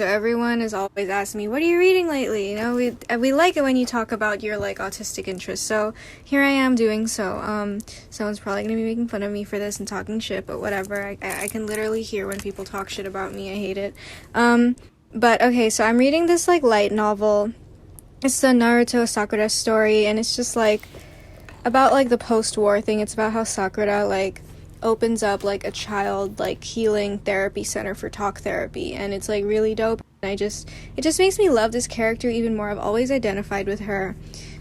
So everyone is always asking me, what are you reading lately? You know, we like it when you talk about your like autistic interests. So here I am doing so. Someone's probably gonna be making fun of me for this and talking shit, but whatever. I can literally hear when people talk shit about me. I hate it. But okay, so I'm reading this like light novel. It's the Naruto Sakura story, and it's just like about like the post-war thing. It's about how Sakura like opens up like a child like healing therapy center for talk therapy, and it's like really dope. And it just makes me love this character even more. I've always identified with her,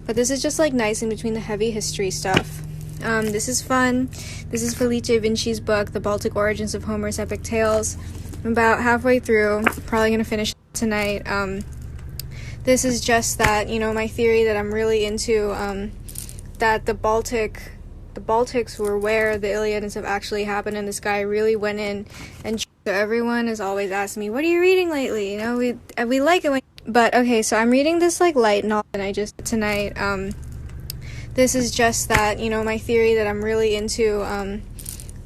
but this is just like nice in between the heavy history stuff. This is fun. This is Felice Vinci's book, The Baltic Origins of Homer's Epic Tales. I'm about halfway through, probably gonna finish tonight. This is just that, you know, my theory that I'm really into, that the Baltics were where the Iliad and stuff actually happened, and this guy really went in and so everyone is always asking me, what are you reading lately? You know, we like it when, but okay, so I'm reading this like light novel, and I just tonight, this is just that, you know, my theory that I'm really into,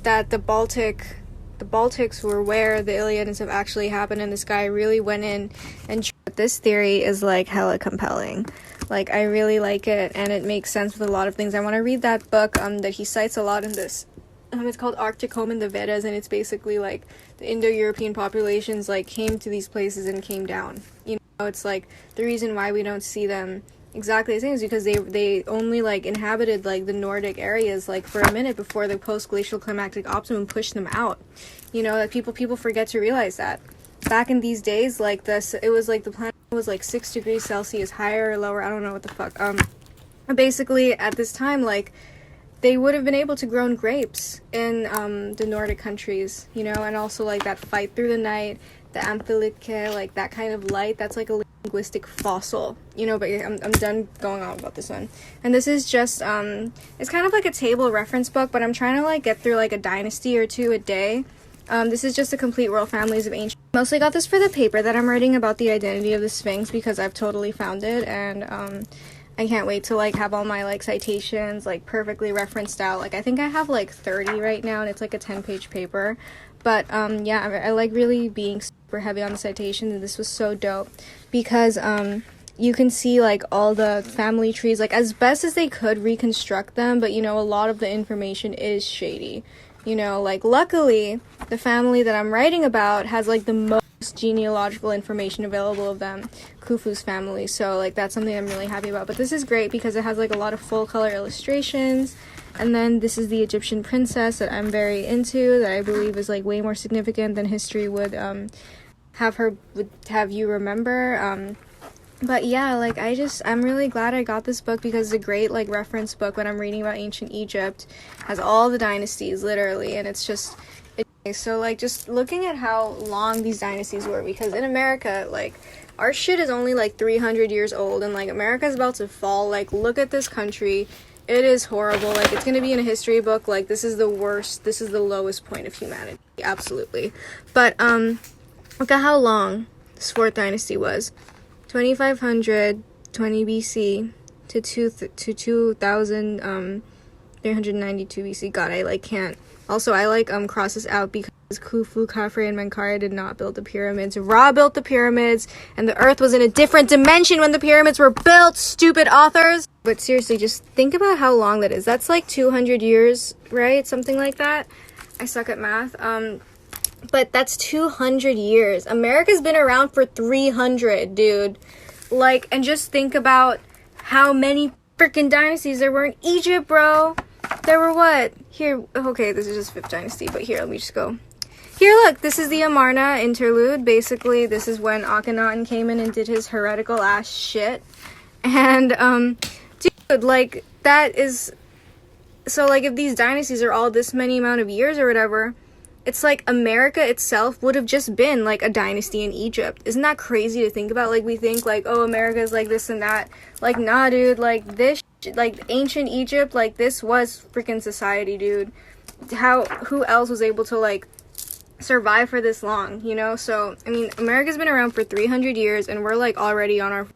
that the Baltics were where the Iliad and stuff actually happened, and this guy really went in and this theory is like hella compelling. Like, I really like it, and it makes sense with a lot of things. I want to read that book that he cites a lot in this. It's called Arctic Home in the Vedas, and it's basically like the Indo-European populations like came to these places and came down. You know, it's like the reason why we don't see them exactly the same is because they only like inhabited like the Nordic areas like for a minute before the post-glacial climactic optimum pushed them out. You know, that people forget to realize that. Back in these days, like this, it was like the planet was like 6 degrees Celsius higher or lower. I don't know what the fuck. Basically at this time, like they would have been able to grow grapes in the Nordic countries, you know, and also like that fight through the night, the amphilyke, like that kind of light. That's like a linguistic fossil, you know. But I'm done going on about this one. And this is just it's kind of like a table reference book, but I'm trying to like get through like a dynasty or two a day. This is just a complete world families of ancient. Mostly got this for the paper that I'm writing about the identity of the Sphinx because I've totally found it, and I can't wait to like have all my like citations like perfectly referenced out. Like I think I have like 30 right now, and it's like a 10-page paper. But yeah, I like really being super heavy on the citations, and this was so dope because you can see like all the family trees like as best as they could reconstruct them, but you know, a lot of the information is shady. You know, like, luckily, the family that I'm writing about has, like, the most genealogical information available of them, Khufu's family, so, like, that's something I'm really happy about. But this is great because it has, like, a lot of full-color illustrations, and then this is the Egyptian princess that I'm very into, that I believe is, like, way more significant than history would have you remember. But yeah, like, I'm really glad I got this book because it's a great, like, reference book when I'm reading about ancient Egypt. It has all the dynasties, literally, and it's so, like, just looking at how long these dynasties were, because in America, like, our shit is only, like, 300 years old, and, like, America's about to fall. Like, look at this country. It is horrible. Like, it's gonna be in a history book. Like, this is the worst, this is the lowest point of humanity. Absolutely. But, look at how long this fourth dynasty was. 2500 20 BC to 2392 BC. God, I like can't. Also, I like cross this out because Khufu, Khafre, and Menkaure did not build the pyramids. Ra built the pyramids, and the Earth was in a different dimension when the pyramids were built. Stupid authors. But seriously, just think about how long that is. That's like 200 years, right? Something like that. I suck at math. But that's 200 years. America's been around for 300, dude. Like, and just think about how many freaking dynasties there were in Egypt, bro. There were what? Here, okay, this is just 5th dynasty, but here, let me just go. Here, look, this is the Amarna interlude. Basically, this is when Akhenaten came in and did his heretical ass shit. And, dude, like, that is... So, like, if these dynasties are all this many amount of years or whatever... It's like America itself would have just been like a dynasty in Egypt. Isn't that crazy to think about? Like, we think like, oh, America's like this and that. Like, nah, dude, like this, like ancient Egypt, like this was freaking society, dude. Who else was able to like survive for this long, you know? So, I mean, America's been around for 300 years and we're like already on our